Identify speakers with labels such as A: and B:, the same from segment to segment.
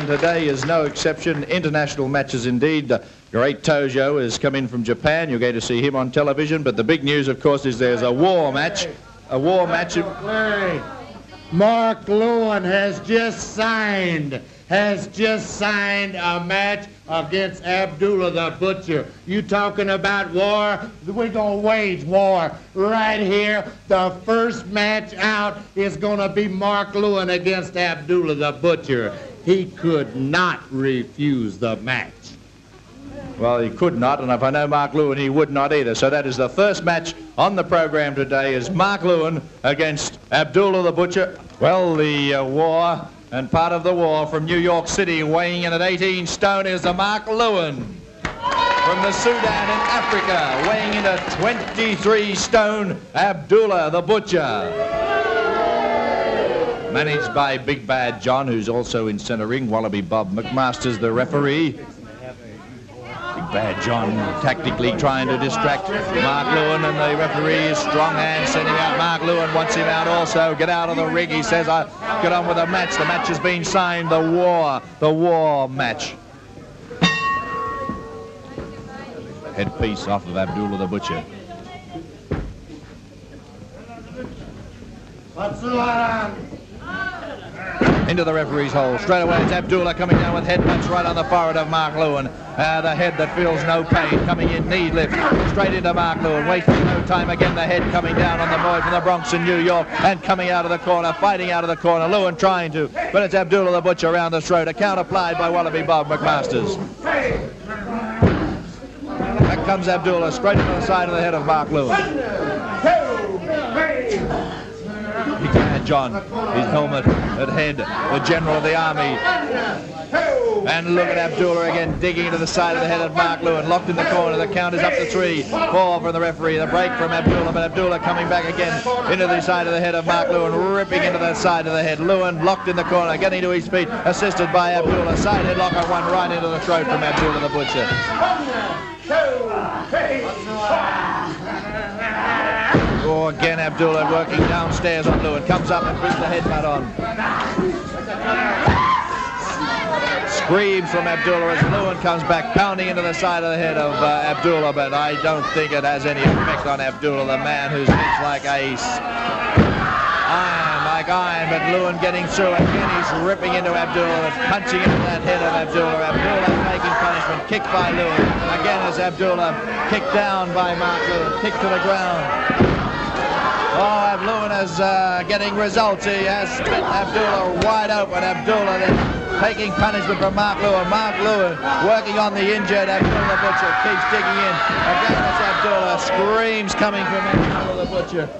A: and today is no exception. International matches indeed. The great Tojo has come in from Japan. You're going to see him on television, but the big news, of course, is there's a war match. A war match.
B: Larry, Mark Lewin has just signed a match against Abdullah the Butcher. You talking about war? We're going to wage war right here. The first match out is going to be Mark Lewin against Abdullah the Butcher. He could not refuse the match.
A: Well, he could not, and if I know Mark Lewin, he would not either. So that is the first match on the program today, is Mark Lewin against Abdullah the Butcher. Well, the war and part of the war from New York City, weighing in at 18 stone, is the Mark Lewin. From the Sudan in Africa, weighing in at 23 stone, Abdullah the Butcher. Managed by Big Bad John, who's also in centre ring. Wallaby Bob McMaster's the referee. Big Bad John tactically trying to distract Mark Lewin, and the referee is strong hand sending out Mark Lewin, wants him out also. Get out of the ring, he says. I get on with the match. The match has been signed. The war match. Headpiece off of Abdullah the Butcher.
B: What's the matter?
A: Into the referee's hole. Straight away it's Abdullah coming down with headbutts right on the forehead of Mark Lewin. The head that feels no pain coming in, knee lift straight into Mark Lewin. Wasting no time again. The head coming down on the boy from the Bronx in New York and coming out of the corner, fighting out of the corner. Lewin trying to, but it's Abdullah the Butcher around the throat. A count applied by Wallaby Bob McMasters. Back comes Abdullah straight into the side of the head of Mark Lewin. Big Bad John, his helmet at head, the general of the army. And look at Abdullah again, digging into the side of the head of Mark Lewin, locked in the corner. The count is up to 3, 4 from the referee. The break from Abdullah, but Abdullah coming back again into the side of the head of Mark Lewin, ripping into the side of the head. Lewin locked in the corner, getting to his feet, assisted by Abdullah. Side headlock on one right into the throat from Abdullah the Butcher. 1, 2, 3, 4. Oh, again Abdullah working downstairs on Lewin. Comes up and puts the headbutt on. Screams from Abdullah as Lewin comes back, pounding into the side of the head of Abdullah, but I don't think it has any effect on Abdullah, the man who's like iron, but Lewin getting through. Again, he's ripping into Abdullah, punching into that head of Abdullah. Abdullah making punishment, kicked by Lewin. Again, as Abdullah kicked down by Mark Lewin, kicked to the ground. Oh, Lewin is getting results. He has split Abdullah wide open. Abdullah then taking punishment from Mark Lewin. Mark Lewin working on the injured Abdullah the Butcher. Keeps digging in. Again, it's Abdullah. Screams coming from Abdullah the Butcher.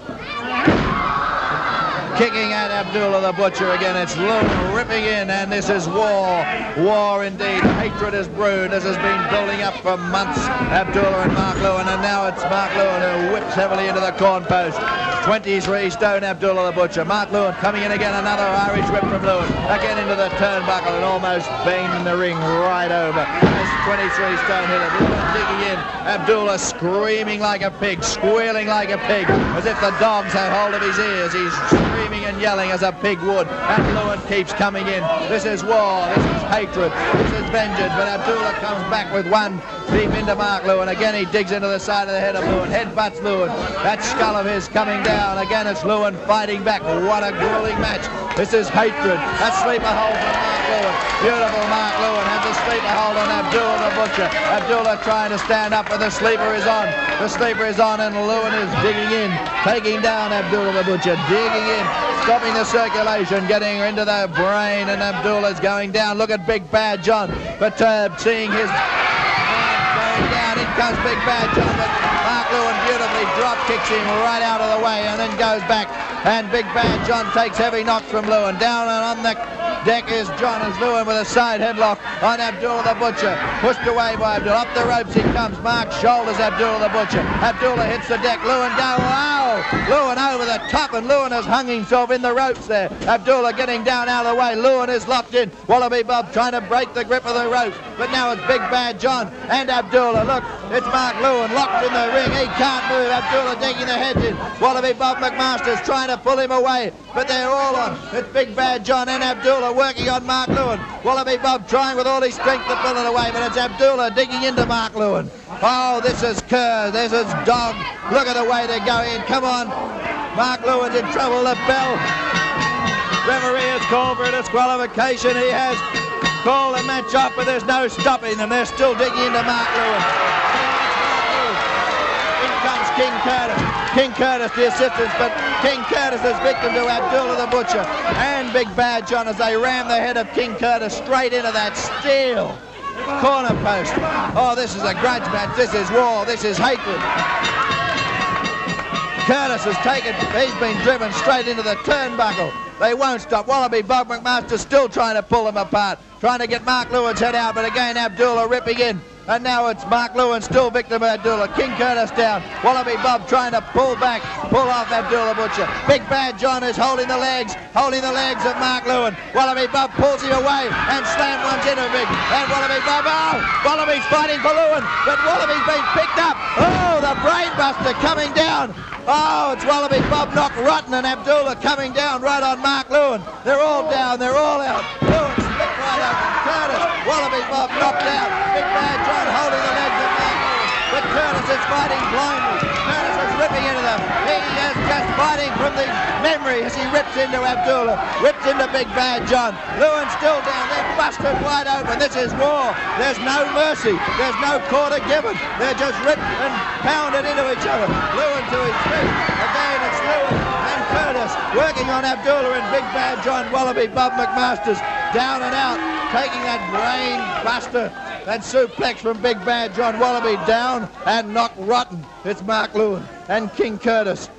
A: Kicking at Abdullah the Butcher again. It's Lewin ripping in, and this is war. War indeed. Hatred is brewed. This has been building up for months. Abdullah and Mark Lewin, and now it's Mark Lewin who whips heavily into the corn post. 23 stone Abdullah the Butcher. Mark Lewin coming in again. Another Irish whip from Lewin. Again into the turnbuckle and almost banging the ring right over. This 23 stone hitter. Lewin digging in. Abdullah screaming like a pig, squealing like a pig, as if the dogs have hold of his ears. He's screaming and yelling as a pig would, and Lewin keeps coming in. This is war, this is hatred, this is vengeance, but Abdullah comes back with one deep into Mark Lewin. Again he digs into the side of the head of Lewin, headbutts Lewin. That skull of his coming down. Again it's Lewin fighting back. What a grueling match. This is hatred. A sleeper hold from Mark Lewin. Beautiful Mark Lewin has a sleeper hold on Abdullah the Butcher. Abdullah trying to stand up, but the sleeper is on. The sleeper is on, and Lewin is digging in, taking down Abdullah the Butcher, digging in, stopping the circulation, getting into the brain, and Abdullah's going down. Look at Big Bad John, perturbed, seeing his going down. In comes Big Bad John, but Mark Lewin beautifully drop kicks him right out of the way and then goes back. And Big Bad John takes heavy knocks from Lewin. Down and on the deck is John as Lewin with a side headlock on Abdullah the Butcher. Pushed away by Abdullah. Up the ropes he comes. Mark shoulders Abdullah the Butcher. Abdullah hits the deck. Lewin go. Wow! Lewin over the top, and Lewin has hung himself in the ropes there. Abdullah getting down out of the way. Lewin is locked in. Wallaby Bob trying to break the grip of the rope. But now it's Big Bad John and Abdullah. Look, It's Mark Lewin locked in the ring. He can't move. Abdullah digging the heads in. Wallaby Bob McMaster's trying to pull him away, but they're all on. It's Big Bad John and Abdullah working on Mark Lewin. Wallaby Bob trying with all his strength to pull it away, but it's Abdullah digging into Mark Lewin. Oh, this is Kerr. This is Dog. Look at the way they're going. Come on. Mark Lewin's in trouble. The bell. Referee has called for a disqualification. He has called the match off, but there's no stopping them. They're still digging into Mark Lewin. In comes King Curtis. King Curtis, the assistance, but King Curtis is victim to Abdullah the Butcher and Big Bad John as they ram the head of King Curtis straight into that steel corner post. Oh, this is a grudge match. This is war. This is hatred. Curtis has taken, he's been driven straight into the turnbuckle. They won't stop. Wallaby Bob McMaster still trying to pull them apart, trying to get Mark Lewin's head out, but again Abdullah ripping in. And now it's Mark Lewin still victim of Abdullah. King Curtis down. Wallaby Bob trying to pull back, pull off Abdullah Butcher. Big Bad John is holding the legs of Mark Lewin. Wallaby Bob pulls him away and slam one's into Big. And Wallaby Bob, oh, Wallaby's fighting for Lewin, but Wallaby's been picked up. Oh, the brainbuster coming down. Oh, it's Wallaby Bob knocked rotten and Abdullah coming down right on Mark Lewin. They're all down, they're all out. Lewin split right up. Curtis, Wallaby Bob knocked out. Big Bad John holding the legs of Mark Lewin. But Curtis is fighting blindly. Curtis is ripping into them. He is just fighting from the memory as he rips into Abdullah, rips into Big Bad John. Lewin's still down. They're busted wide open. This is war. There's no mercy. There's no quarter given. They're just ripped and pounded into each other. Lewin to his feet. Again, it's Lewin and Curtis working on Abdullah and Big Bad John. Wallaby Bob McMaster's down and out, taking that brain buster. That suplex from Big Bad John. Wallaby down and knocked rotten. It's Mark Lewin and King Curtis.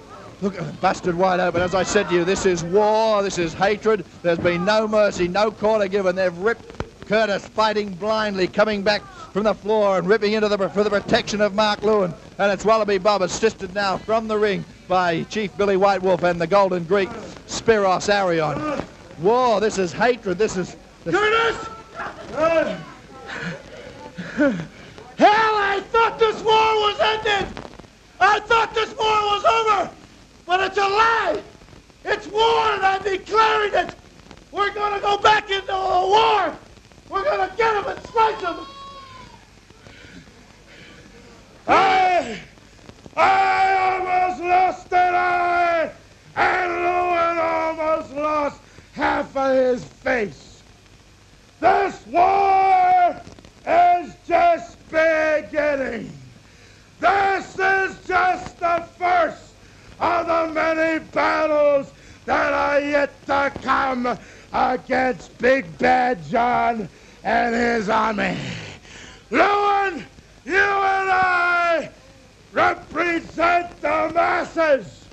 A: Look, busted wide open. As I said to you, this is war, this is hatred. There's been no mercy, no quarter given. They've ripped Curtis fighting blindly, coming back from the floor and ripping into for the protection of Mark Lewin. And it's Wallaby Bob assisted now from the ring by Chief Billy White Wolf and the Golden Greek Spiros Arion. War, this is hatred, this is...
B: Curtis! Hell, I thought this war was ended! I thought this war was over! But it's a lie! It's war and I'm declaring it! We're gonna go back into a war! We're gonna get them and slice them! I almost lost an eye! And Lewin almost lost half of his face! This war is just beginning! This is just the first of the many battles that are yet to come against Big Bad John and his army. Lewin, you and I represent the masses.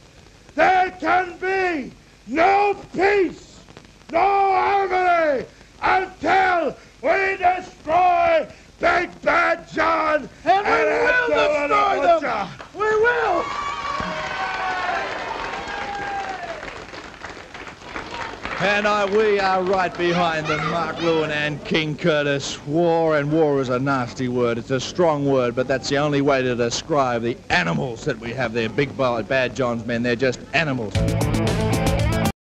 B: There can be no peace, no harmony until we destroy Big Bad John and we will destroy them. We will.
A: And we are right behind them, Mark Lewin and King Curtis. War, and war is a nasty word. It's a strong word, but that's the only way to describe the animals that we have there. Big Bad John's men, they're just animals.